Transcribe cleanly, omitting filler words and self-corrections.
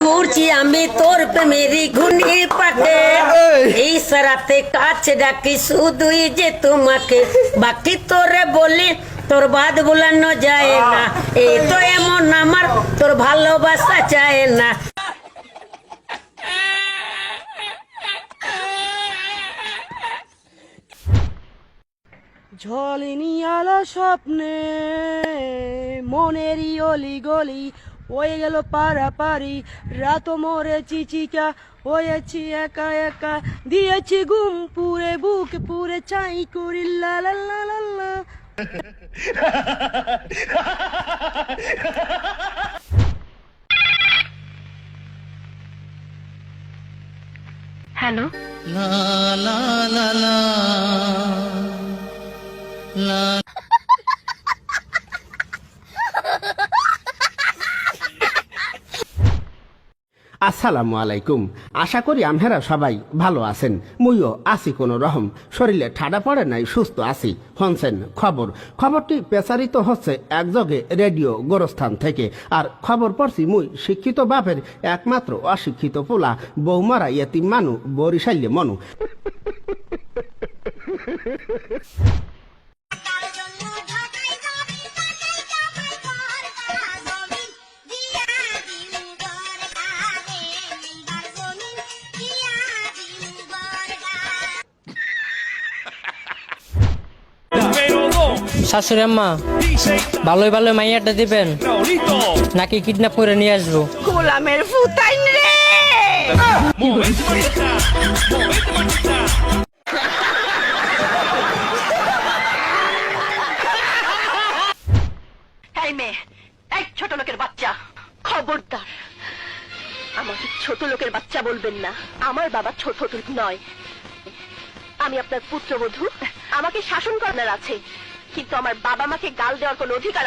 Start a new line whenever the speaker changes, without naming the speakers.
ঘুরছি আমি তোর প্রেমেরই ঘুনি পাটে এই সারাতে কাছে ডাকি শুধুই যে তোমাকে বাকি তোরে বলি তোর বাদ বুলানো যায় না এই তো এমন আমার তোর ভালোবাসা চায় না।
ঝলনি আলো স্বপ্নে মনেরই অলি গলি হয়ে গেল পারাপারি রাত মোরে চিচিকা হয়েছি একা একা দিয়েছি ঘুম পুরে বুক পুরে চাই করি লা লা লা লা লা। হ্যালো
আসসালামু আলাইকুম। আশা করি আমহেরা সবাই ভালো আছেন। মুইও আছি কোনো রকম, শরীরে ঠাডা পড়ে নাই, সুস্থ আছি। হনছেন খবরটি প্রচারিত হচ্ছে একযোগে রেডিও গোরস্থান থেকে। আর খবর পড়ছি মুই শিক্ষিত বাপের একমাত্র অশিক্ষিত পোলা বৌমারা ইয়েতিম মানু বরিশাল্যে মনু।
শাশুড়ি আম্মা ভালোই ভালো মাইয়াটা দিবেন নাকি কিডন্যাপ করে নিয়ে আসবো?
গোলামের ফুতাইন রে এই মেয়ে, এই ছোট লোকের বাচ্চা, খবরদার আমাকে ছোট লোকের বাচ্চা বলবেন না। আমার বাবা ছোট লোক নয়, আমি আপনার পুত্রবধূ। আমাকে শাসন করার আছে, কিন্তু আমার বাবা মাকে গাল দেওয়ার কোনো অধিকার